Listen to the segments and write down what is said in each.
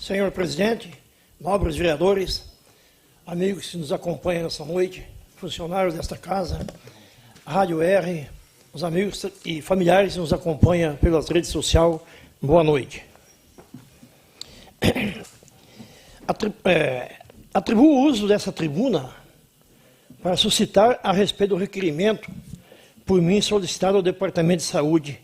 Senhor presidente, nobres vereadores, amigos que nos acompanham nessa noite, funcionários desta casa, Rádio R, os amigos e familiares que nos acompanham pelas redes sociais, boa noite. Atribuo o uso dessa tribuna para suscitar a respeito do requerimento por mim solicitado ao Departamento de Saúde,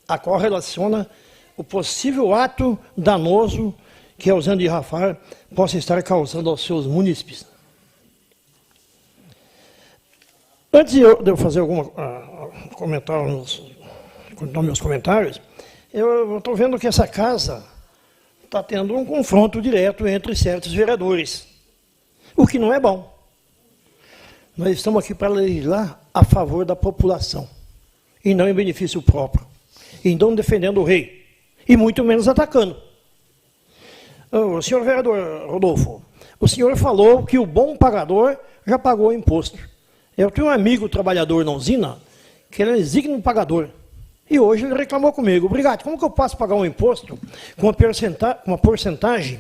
a qual relaciona o possível ato danoso que a usina de Rafar possa estar causando aos seus munícipes. Antes de eu fazer algum comentário nos meus comentários, eu estou vendo que essa casa está tendo um confronto direto entre certos vereadores, o que não é bom. Nós estamos aqui para legislar a favor da população, e não em benefício próprio, e não defendendo o rei, e muito menos atacando. O senhor vereador Rodolfo, o senhor falou que o bom pagador já pagou o imposto. Eu tenho um amigo trabalhador na usina, que ele é exímio pagador, e hoje ele reclamou comigo: obrigado, como que eu posso pagar um imposto com uma porcentagem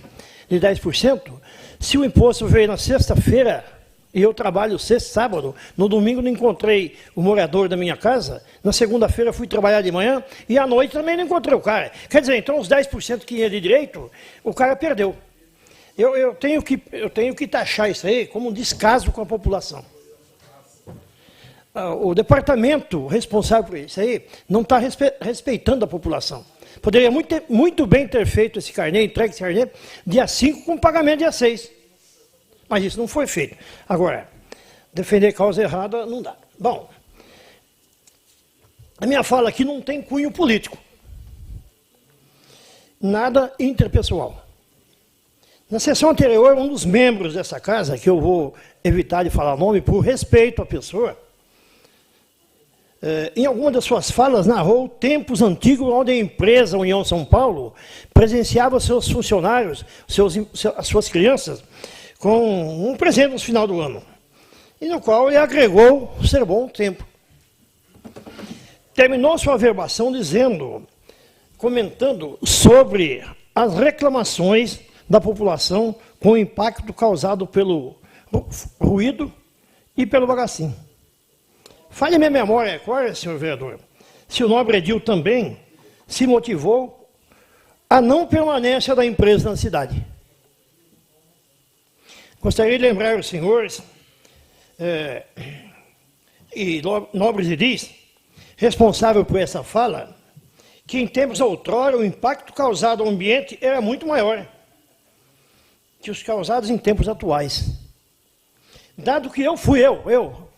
de 10%, se o imposto veio na sexta-feira, e eu trabalho sexta, sábado, no domingo não encontrei o morador da minha casa, na segunda-feira fui trabalhar de manhã, e à noite também não encontrei o cara. Quer dizer, então os 10% que ia de direito, o cara perdeu. Eu tenho que taxar isso aí como um descaso com a população. O departamento responsável por isso aí não está respeitando a população. Poderia muito bem ter feito esse carnê, entregue esse carnê, dia 5 com pagamento dia 6. Mas isso não foi feito. Agora, defender causa errada não dá. Bom, a minha fala aqui não tem cunho político. Nada interpessoal. Na sessão anterior, um dos membros dessa casa, que eu vou evitar de falar nome por respeito à pessoa, em alguma das suas falas narrou tempos antigos onde a empresa União São Paulo presenciava seus funcionários, as suas crianças, com um presente no final do ano, e no qual ele agregou ser bom tempo. Terminou sua verbação comentando sobre as reclamações da população com o impacto causado pelo ruído e pelo bagacinho. Falha minha memória agora, senhor vereador, se o nobre Edil também se motivou à não permanência da empresa na cidade. Gostaria de lembrar os senhores e nobres edis, responsável por essa fala, que em tempos outrora o impacto causado ao ambiente era muito maior que os causados em tempos atuais. Dado que o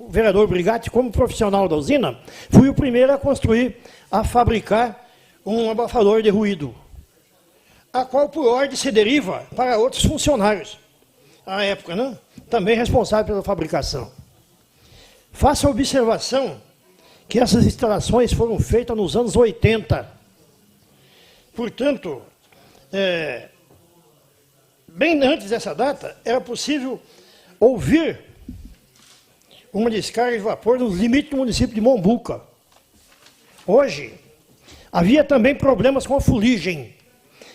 vereador Brigatti, como profissional da usina, fui o primeiro a construir, a fabricar um abafador de ruído, a qual por ordem se deriva para outros funcionários. À época, né? Também responsável pela fabricação. Faça a observação que essas instalações foram feitas nos anos 80. Portanto, bem antes dessa data, era possível ouvir uma descarga de vapor nos limites do município de Mombuca. Hoje, havia também problemas com a fuligem,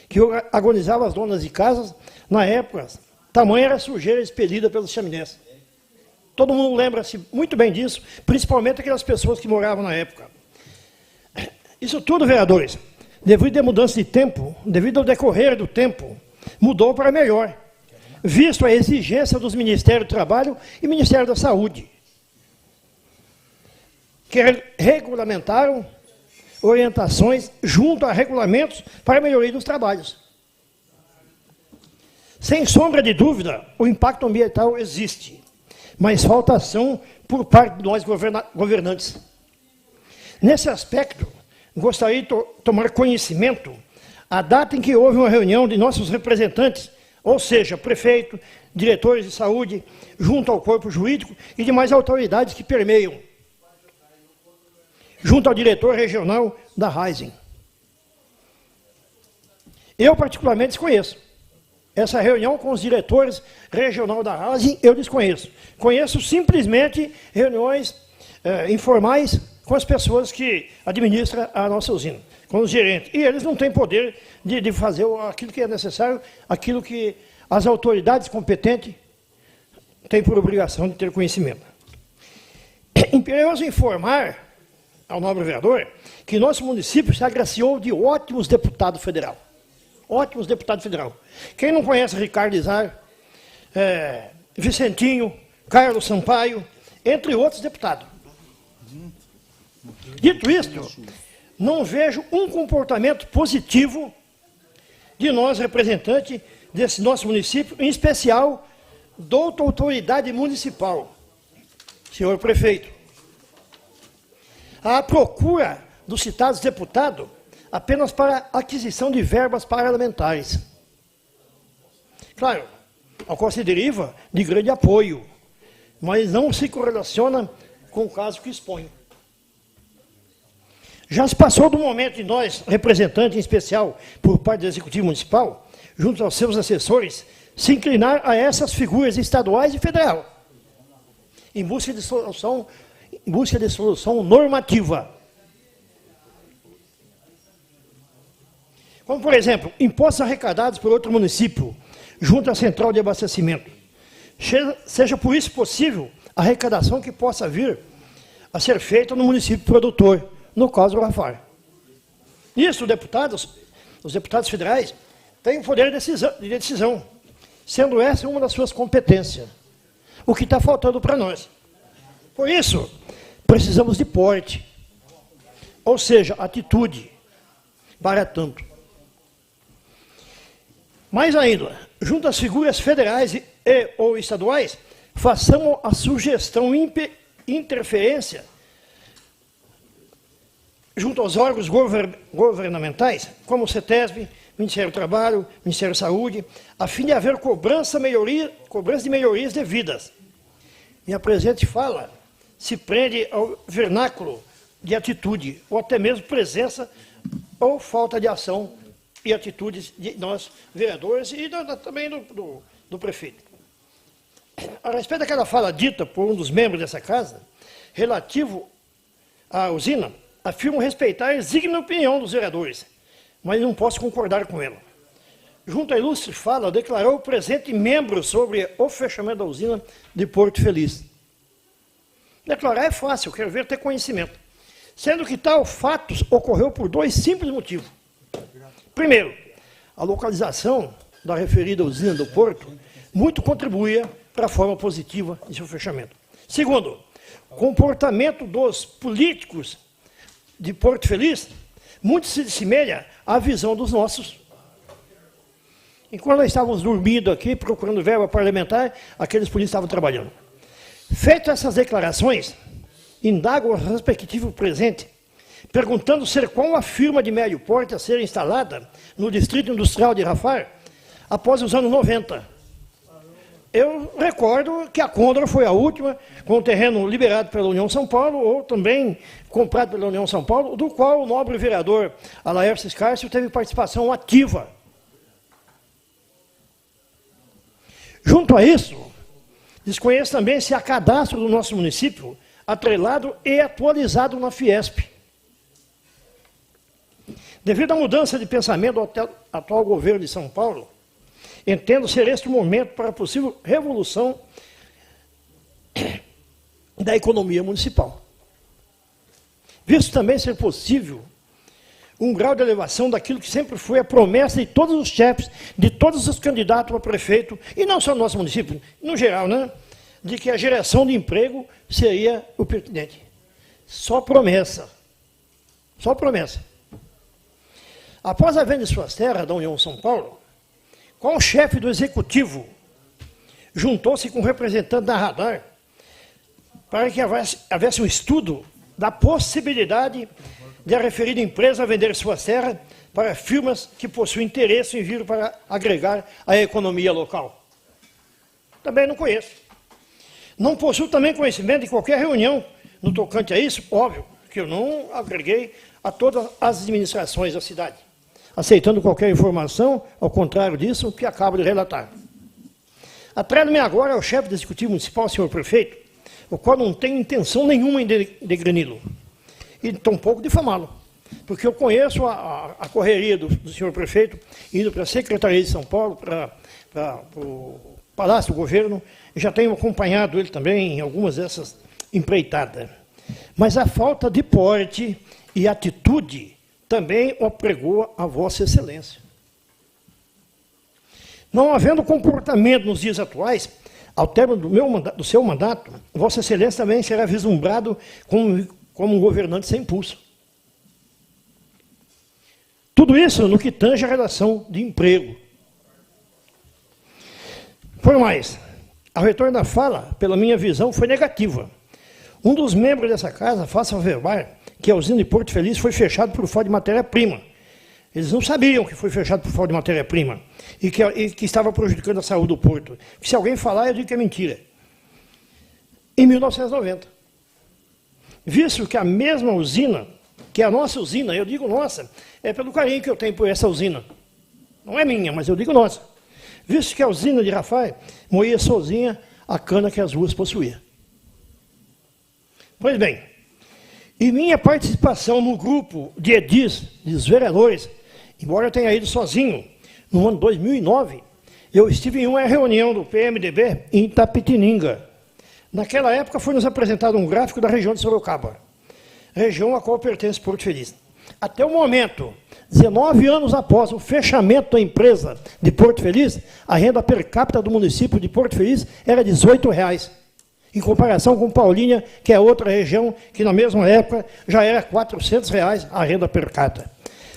que agonizava as donas de casas na época. Tamanha era a sujeira expelida pelos chaminés. Todo mundo lembra-se muito bem disso, principalmente aquelas pessoas que moravam na época. Isso tudo, vereadores, devido à mudança de tempo, devido ao decorrer do tempo, mudou para melhor, visto a exigência dos Ministérios do Trabalho e Ministério da Saúde, que regulamentaram orientações junto a regulamentos para a melhoria dos trabalhos. Sem sombra de dúvida, o impacto ambiental existe, mas falta ação por parte de nós governantes. Nesse aspecto, gostaria de tomar conhecimento a data em que houve uma reunião de nossos representantes, ou seja, prefeito, diretores de saúde, junto ao corpo jurídico e demais autoridades que permeiam, junto ao diretor regional da Rising. Eu, particularmente, desconheço. Essa reunião com os diretores regional da Rising, eu desconheço. Conheço simplesmente reuniões informais com as pessoas que administram a nossa usina. com os gerentes. E eles não têm poder de fazer aquilo que é necessário, aquilo que as autoridades competentes têm por obrigação de ter conhecimento. Imperioso informar ao nobre vereador que nosso município se agraciou de ótimos deputados federais. Ótimos deputados federais. Quem não conhece Ricardo Izar, Vicentinho, Carlos Sampaio, entre outros deputados. Dito isto, não vejo um comportamento positivo de nós, representantes desse nosso município, em especial da autoridade municipal, senhor prefeito. A procura dos citados deputados apenas para aquisição de verbas parlamentares. Claro, ao qual se deriva de grande apoio, mas não se correlaciona com o caso que exponho. Já se passou do momento de nós, representantes em especial por parte do Executivo Municipal, junto aos seus assessores, se inclinar a essas figuras estaduais e federal, em busca de solução normativa. Como, por exemplo, impostos arrecadados por outro município, junto à central de abastecimento. Seja por isso possível a arrecadação que possa vir a ser feita no município produtor, no caso do Rafar. Isso, os deputados federais têm o poder de decisão, sendo essa uma das suas competências, o que está faltando para nós. Por isso, precisamos de porte, ou seja, atitude, para tanto. Mais ainda, junto às figuras federais ou estaduais, façamos a sugestão interferência junto aos órgãos governamentais, como o CETESB, Ministério do Trabalho, Ministério da Saúde, a fim de haver cobrança de melhorias devidas. E a presente fala se prende ao vernáculo de atitude, ou até mesmo presença ou falta de ação e atitudes de nós, vereadores, e também do prefeito. A respeito daquela fala dita por um dos membros dessa casa, relativo à usina, afirmo respeitar a exígnia opinião dos vereadores, mas não posso concordar com ela. Junto à ilustre fala, declarou o presente membro sobre o fechamento da usina de Porto Feliz. Declarar é fácil, quero ver ter conhecimento. Sendo que tal fato ocorreu por dois simples motivos. Primeiro, a localização da referida usina do Porto muito contribuía para a forma positiva de seu fechamento. Segundo, o comportamento dos políticos de Porto Feliz muito se assemelha à visão dos nossos. Enquanto nós estávamos dormindo aqui, procurando verba parlamentar, aqueles políticos estavam trabalhando. Feitas essas declarações, indago o respectivo presente, perguntando ser qual a firma de médio porte a ser instalada no Distrito Industrial de Rafar após os anos 90. Eu recordo que a Condor foi a última, com o terreno liberado pela União São Paulo, ou também comprado pela União São Paulo, do qual o nobre vereador Alaércio Escárcio teve participação ativa. Junto a isso, desconheço também se há cadastro do nosso município atrelado e atualizado na Fiesp. Devido à mudança de pensamento do atual governo de São Paulo, entendo ser este o momento para a possível revolução da economia municipal. Visto também ser possível um grau de elevação daquilo que sempre foi a promessa de todos os chefes, de todos os candidatos a prefeito, e não só no nosso município, no geral, né? De que a geração de emprego seria o pertinente. Só promessa. Só promessa. Após a venda de suas terras da União São Paulo, qual chefe do executivo juntou-se com o representante da Radar para que houvesse um estudo da possibilidade de a referida empresa vender suas terras para firmas que possuem interesse em vir para agregar à economia local? Também não conheço. Não possuo também conhecimento de qualquer reunião no tocante a isso, óbvio, que eu não agreguei a todas as administrações da cidade, aceitando qualquer informação, ao contrário disso, que acabo de relatar. Atraio-me agora ao chefe do Executivo Municipal, senhor prefeito, o qual não tem intenção nenhuma em degreni-lo, e tampouco difamá-lo. porque eu conheço a correria do senhor prefeito, indo para a Secretaria de São Paulo, para o Palácio do Governo, e já tenho acompanhado ele também em algumas dessas empreitadas. Mas a falta de porte e atitude também obrigou a Vossa Excelência. Não havendo comportamento nos dias atuais, ao término do seu mandato, Vossa Excelência também será vislumbrado como um governante sem pulso. Tudo isso no que tange a relação de emprego. Por mais, ao retorno da fala, pela minha visão, foi negativa. Um dos membros dessa casa faça averbar que a usina de Porto Feliz foi fechada por falta de matéria-prima. Eles não sabiam que foi fechado por falta de matéria-prima e que estava prejudicando a saúde do porto. Se alguém falar, eu digo que é mentira. Em 1990, visto que a mesma usina, que é a nossa usina, eu digo nossa, é pelo carinho que eu tenho por essa usina. Não é minha, mas eu digo nossa. Visto que a usina de Rafar moía sozinha a cana que as ruas possuíam. Pois bem, e minha participação no grupo de edis, dos vereadores, embora eu tenha ido sozinho, no ano 2009, eu estive em uma reunião do PMDB em Itapetininga. Naquela época foi nos apresentado um gráfico da região de Sorocaba, região a qual pertence Porto Feliz. Até o momento, 19 anos após o fechamento da empresa de Porto Feliz, a renda per capita do município de Porto Feliz era R$ 18,00. Em comparação com Paulínia, que é outra região que na mesma época já era R$ 400,00 a renda per capita.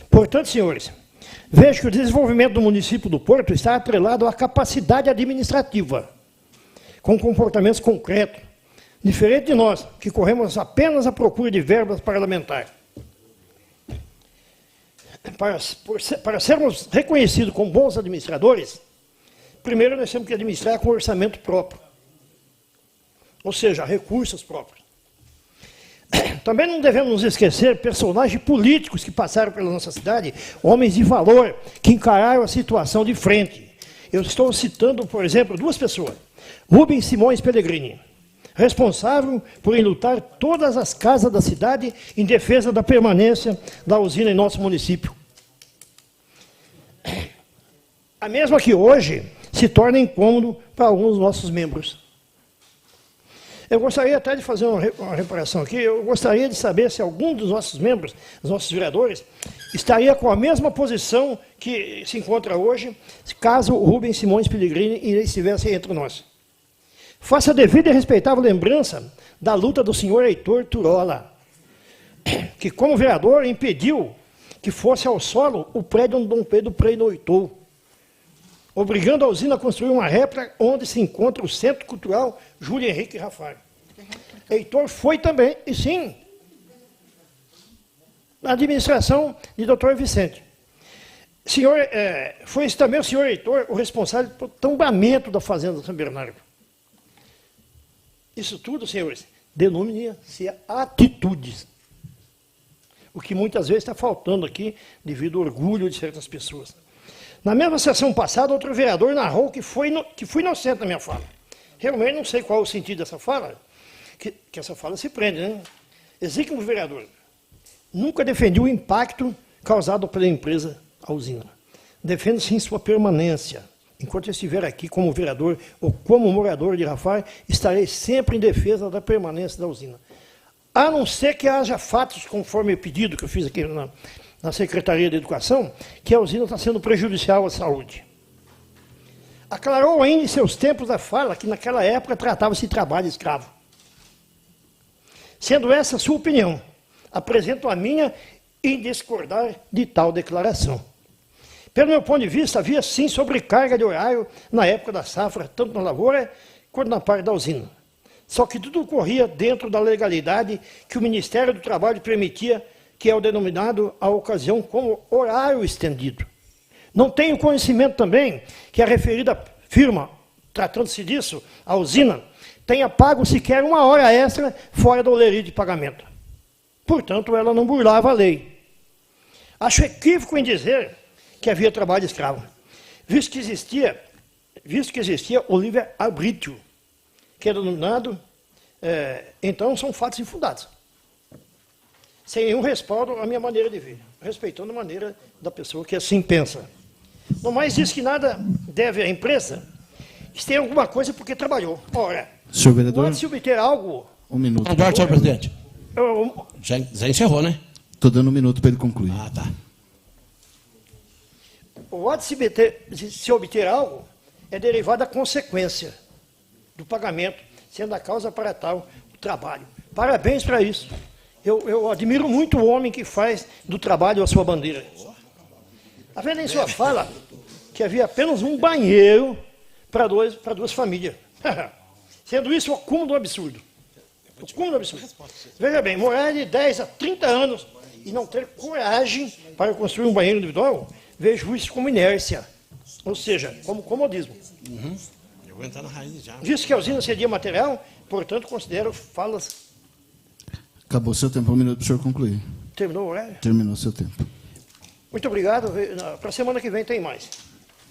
Portanto, senhores, vejo que o desenvolvimento do município do Porto está atrelado à capacidade administrativa, com comportamentos concretos, diferente de nós, que corremos apenas à procura de verbas parlamentares. Para sermos reconhecidos como bons administradores, primeiro nós temos que administrar com orçamento próprio. Ou seja, recursos próprios. Também não devemos nos esquecer personagens políticos que passaram pela nossa cidade, homens de valor, que encararam a situação de frente. Eu estou citando, por exemplo, duas pessoas. Rubens Simões Pellegrini, responsável por enlutar todas as casas da cidade em defesa da permanência da usina em nosso município. A mesma que hoje se torna incômodo para alguns dos nossos membros. Eu gostaria até de fazer uma reparação aqui, eu gostaria de saber se algum dos nossos membros, dos nossos vereadores, estaria com a mesma posição que se encontra hoje, caso o Rubens Simões Pellegrini estivesse entre nós. Faça a devida e respeitável lembrança da luta do senhor Heitor Turola, que como vereador impediu que fosse ao solo o prédio onde Dom Pedro preinoitou, obrigando a usina a construir uma réplica onde se encontra o Centro Cultural Júlio Henrique Rafar. Heitor foi também, e sim, na administração de Dr. Vicente. Foi também o senhor Heitor o responsável pelo tombamento da fazenda de São Bernardo. Isso tudo, senhores, denomina-se atitudes. O que muitas vezes está faltando aqui devido ao orgulho de certas pessoas. Na mesma sessão passada, outro vereador narrou que fui inocente na minha fala. Realmente não sei qual é o sentido dessa fala, que essa fala se prende, né? Exíquimo vereador. Nunca defendi o impacto causado pela empresa, a usina. Defendo sim sua permanência. Enquanto eu estiver aqui como vereador ou como morador de Rafar, estarei sempre em defesa da permanência da usina. A não ser que haja fatos, conforme o pedido que eu fiz aqui na Secretaria de Educação, que a usina está sendo prejudicial à saúde. Aclarou ainda em seus tempos da fala que naquela época tratava-se de trabalho escravo. Sendo essa a sua opinião, apresento a minha em discordar de tal declaração. Pelo meu ponto de vista, havia sim sobrecarga de horário na época da safra, tanto na lavoura quanto na parte da usina. Só que tudo ocorria dentro da legalidade que o Ministério do Trabalho permitia, que é o denominado, à ocasião, como horário estendido. Não tenho conhecimento também que a referida firma, tratando-se disso, a usina, tenha pago sequer 1 hora extra fora da holeria de pagamento. Portanto, ela não burlava a lei. Acho equívoco em dizer que havia trabalho escravo, visto que existia o livre-arbítrio, que é denominado, então são fatos infundados. sem nenhum respaldo à minha maneira de ver, respeitando a maneira da pessoa que assim pensa. No mais, diz que nada deve à empresa, que tem alguma coisa porque trabalhou. Ora, senhor vereador, pode-se obter algo... um minuto. Concordo, senhor presidente. Eu, Já encerrou, né? Estou dando um minuto para ele concluir. Ah, tá. o ato de se obter algo é derivado da consequência do pagamento, sendo a causa para tal o trabalho. Parabéns para isso. Eu admiro muito o homem que faz do trabalho a sua bandeira. Está vendo em sua fala que havia apenas um banheiro para duas famílias. Sendo isso o cúmulo do absurdo. O cúmulo do absurdo. Veja bem, morar de 10 a 30 anos e não ter coragem para construir um banheiro individual, vejo isso como inércia, ou seja, como comodismo. Eu vou entrar na raiz já. Visto que a usina cedia material, portanto, considero falas... Acabou seu tempo, um minuto para o senhor concluir. Terminou o horário? Terminou seu tempo. Muito obrigado. Para a semana que vem tem mais.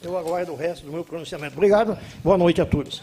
Eu aguardo o resto do meu pronunciamento. Obrigado. Boa noite a todos.